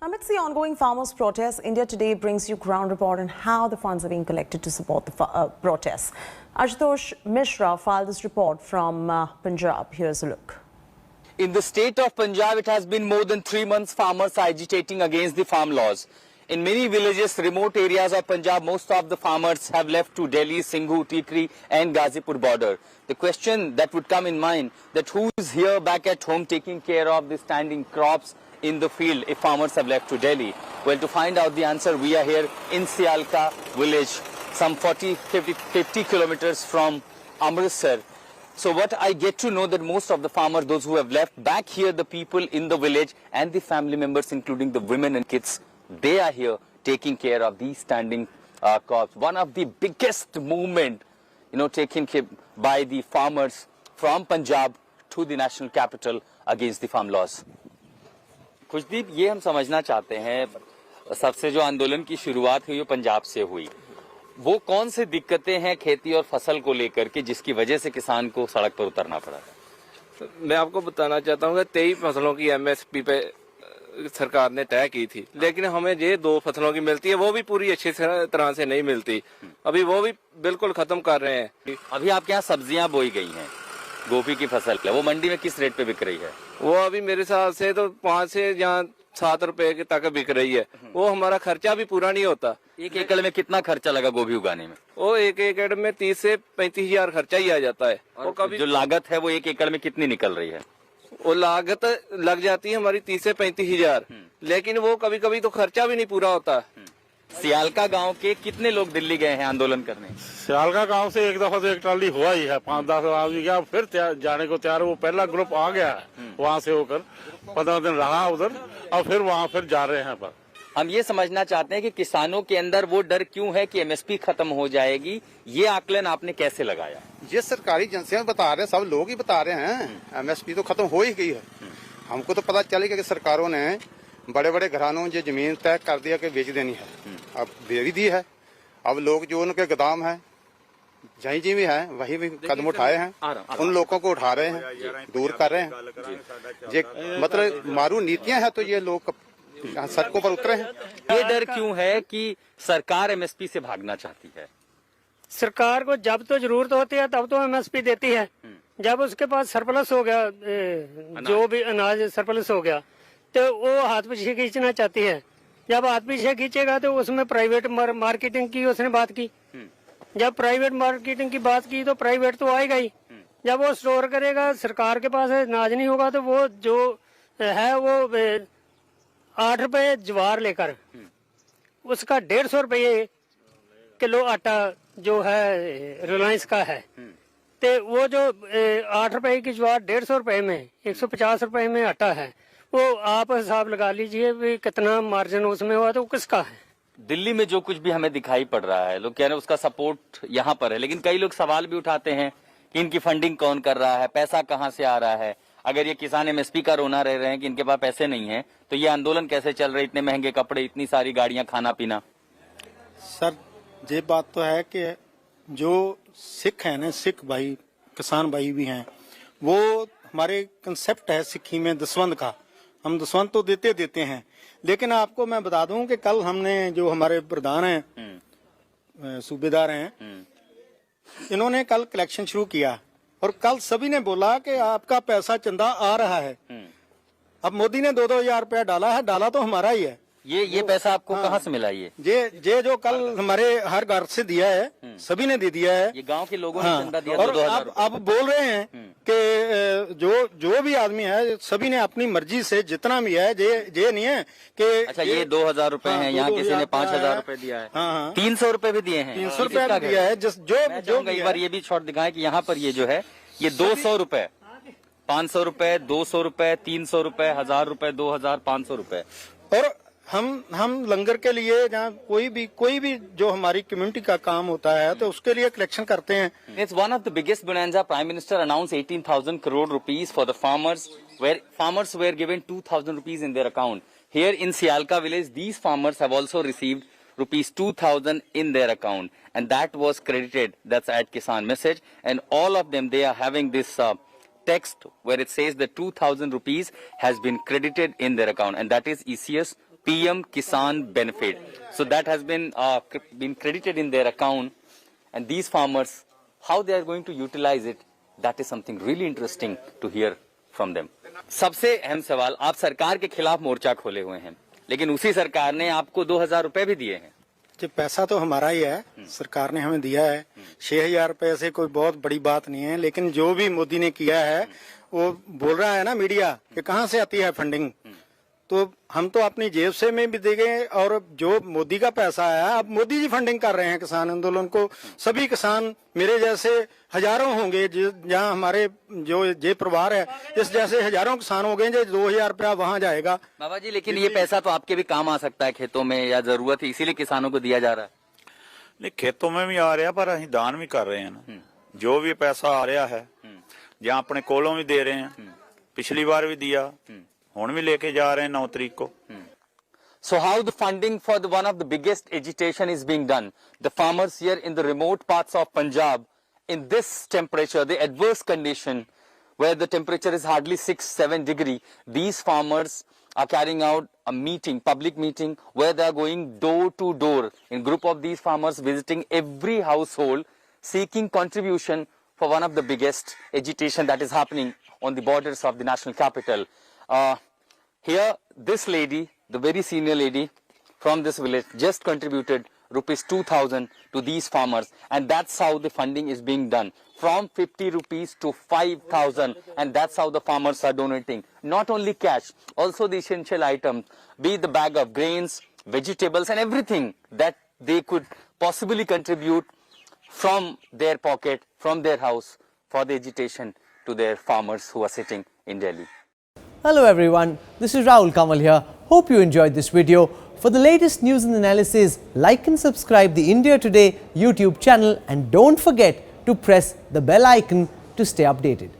Amidst the ongoing farmers' protests, India Today brings you ground report on how the funds are being collected to support the protests. Ashutosh Mishra filed this report from Punjab. Here's a look. In the state of Punjab, it has been more than 3 months farmers are agitating against the farm laws. In many villages, remote areas of Punjab, most of the farmers have left to Delhi, Singhu, Tikri and Ghazipur border. The question that would come in mind, that who is here back at home taking care of the standing crops in the field if farmers have left to Delhi? Well, to find out the answer, we are here in Sialka village, some 50 kilometers from Amritsar. So what I get to know that most of the farmers, those who have left back here, the people in the village and the family members, including the women and kids, they are here taking care of these standing crops. One of the biggest movement, taken by the farmers from Punjab to the national capital against the farm laws. Khushdeep, ये हम समझना चाहते हैं, सबसे जो आंदोलन की शुरुआत हुई वो पंजाब से हुई, वो कौन सी दिक्कतें हैं खेती और फसल को लेकर के जिसकी वजह से किसान को सड़क पर उतरना पड़ा? तो मैं आपको बताना चाहता हूँ कि 23 फसलों की एमएसपी पे सरकार ने तय की थी, लेकिन हमें ये 2 फसलों की मिलती है, वो भी पूरी अच्छी तरह से नहीं मिलती। अभी वो भी बिल्कुल खत्म कर रहे हैं। अभी आपके यहाँ सब्जियां बोई गई हैं, गोभी की फसल है, वो मंडी में किस रेट पे बिक रही है? वो अभी मेरे हिसाब से तो 5 से या 7 रुपए तक बिक रही है। वो हमारा खर्चा भी पूरा नहीं होता। 1 एकड़ में कितना खर्चा लगा गोभी उगाने में? वो 1 एकड़ में 30 से 35 हजार खर्चा ही आ जाता है। वो कभी जो लागत है वो 1 एकड़ में कितनी निकल रही है? वो लागत लग जाती है हमारी 30 से 35 हजार, लेकिन वो कभी कभी तो खर्चा भी नहीं पूरा होता। सियालका गांव के कितने लोग दिल्ली गए हैं आंदोलन करने? सियालका गांव से एक दफा तो एक ट्राली हुआ ही है, 5-10 आदमी गया, फिर जाने को तैयार। वो पहला ग्रुप आ गया है वहाँ से होकर, 15 दिन रहा उधर और फिर वहाँ फिर जा रहे हैं। पर हम ये समझना चाहते हैं कि किसानों के अंदर वो डर क्यों है कि एमएसपी खत्म हो जाएगी, ये आकलन आपने कैसे लगाया? ये सरकारी एजेंसियां बता रहे हैं, सब लोग ही बता रहे हैं, एमएसपी तो खत्म हो ही गई है। हमको तो पता चलेगा कि सरकारों ने बड़े बड़े घरानों जो जमीन तय कर दिया कि बेच देनी है, अब दे भी दी है। अब लोग जो उनके गोदाम है जहीं जी भी है वही भी कदम उठाए हैं, उन लोगों को उठा रहे हैं, दूर कर रहे हैं। ये मतलब मारू नीतियां हैं तो ये लोग सड़कों पर उतरे हैं। ये डर क्यों है कि सरकार एमएसपी से भागना चाहती है? सरकार को जब तो जरूरत होती है तब तो एमएसपी देती है, जब उसके पास सरप्लस हो गया, जो भी अनाज सरप्लस हो गया तो वो हाथ पीछे खींचना चाहती है। जब हाथ पीछे खींचेगा तो उसमें प्राइवेट मार्केटिंग की उसने बात की। जब प्राइवेट मार्केटिंग की बात की तो प्राइवेट तो आएगा ही। जब वो स्टोर करेगा, सरकार के पास अनाज नहीं होगा तो वो जो है वो 8 रुपए ज्वार लेकर उसका 150 रुपये किलो आटा जो है रिलायंस का है, तो वो जो 8 रुपए की ज्वार 150 रुपए में 150 रुपए में आटा है, वो आप हिसाब लगा लीजिए भी कितना मार्जिन उसमें हुआ तो किसका है। दिल्ली में जो कुछ भी हमें दिखाई पड़ रहा है, लोग कह रहे हैं उसका सपोर्ट यहाँ पर है, लेकिन कई लोग सवाल भी उठाते हैं कि इनकी फंडिंग कौन कर रहा है, पैसा कहाँ से आ रहा है। अगर ये किसान एमएसपी का रोना रह रहे हैं कि इनके पास पैसे नहीं है, तो ये आंदोलन कैसे चल रहे? इतने महंगे कपड़े, इतनी सारी गाड़ियां, खाना पीना। सर ये बात तो है कि जो सिख है ना, सिख भाई किसान भाई भी हैं, वो हमारे कंसेप्ट है सिक्खी में दसवंध का। हम दसवंध तो देते हैं, लेकिन आपको मैं बता दूं कि कल हमने जो हमारे प्रधान हैं, सूबेदार हैं, इन्होंने कल कलेक्शन शुरू किया और कल सभी ने बोला कि आपका पैसा चंदा आ रहा है। अब मोदी ने 2-2 हजार रुपया डाला है, डाला तो हमारा ही है। ये पैसा आपको कहाँ से मिला? ये जो कल हमारे हर घर से दिया है, सभी ने दे दिया है। ये गांव के लोगों ने चंदा दिया। और अब बोल रहे हैं कि जो भी आदमी है सभी ने अपनी मर्जी से जितना भी है, ये नहीं है कि अच्छा ये 2000 रुपए हैं, यहाँ किसी ने 5000 रुपए दिया है, 300 रुपए भी दिए हैं, 300 रुपया दिया है। जो एक बार ये भी शॉट दिखाएं कि यहाँ पर ये जो है ये 200 रुपए, 500 रुपए, 200 रुपए, 300 रुपए, 1000 रुपए, 2000, 500 रुपए। और हम लंगर के लिए जहाँ कोई भी जो हमारी कम्युनिटी का काम होता है तो उसके लिए कलेक्शन करते हैं। It's one of the biggest bonanza. Prime Minister announced 18,000 crore rupees for the farmers, where farmers were given 2,000 rupees in their account. Here in Sialka village, these farmers have also received rupees 2,000 in their account, and that was credited. That's at Kisan message, and all of them, they are having this text where it says that 2,000 rupees has been credited in their account, and that is ECS PM Kisan Benefit. So that has been credited in their account, and these farmers, how they are going to utilize it, that is something really interesting to hear from them. सबसे अहम सवाल, आप सरकार के खिलाफ मोर्चा खोले हुए हैं, लेकिन उसी सरकार ने आपको 2000 रुपए भी दिए हैं। जो पैसा तो हमारा ही है, सरकार ने हमें दिया है। 6000 रुपए से कोई बहुत बड़ी बात नहीं है, लेकिन जो भी मोदी ने किया है वो बोल रहा है ना मीडिया कि कहाँ से आती है फंडिंग, तो हम तो अपनी जेब से में भी देंगे, और जो मोदी का पैसा है अब मोदी जी फंडिंग कर रहे हैं किसान आंदोलन को। सभी किसान मेरे जैसे हजारों होंगे, जहाँ हमारे जो जे परिवार है इस जैसे हजारों किसान हो गए, जो 2000 रुपया वहाँ जाएगा। बाबा जी, लेकिन ये पैसा तो आपके भी काम आ सकता है खेतों में, या जरूरत है इसीलिए किसानों को दिया जा रहा है? नहीं, खेतों में भी आ रहा, पर ਅਸੀਂ दान भी कर रहे हैं ना। जो भी पैसा आ रहा है ਜਾਂ अपने कोलों भी दे रहे हैं, पिछली बार भी दिया, ਹੁਣ भी लेके जा रहे हैं 9 तारीख को। So how the funding for the one of the biggest agitation is being done? The farmers here in the remote parts of Punjab, in this temperature, the adverse condition where the temperature is hardly 6-7 degree, these farmers are carrying out a meeting, public meeting, where they are going door to door in group of these farmers, visiting every household, seeking contribution for one of the biggest agitation that is happening on the borders of the national capital. Here, this lady, the very senior lady from this village, just contributed rupees 2000 to these farmers, and that's how the funding is being done, from 50 rupees to 5000, and that's how the farmers are donating. Not only cash, also the essential items, be it the bag of grains, vegetables, and everything that they could possibly contribute from their pocket, from their house, for the agitation to their farmers who are sitting in Delhi. Hello everyone, this is Rahul Kamal here. Hope you enjoyed this video. For the latest news and analysis, like and subscribe the India Today YouTube channel, and don't forget to press the bell icon to stay updated.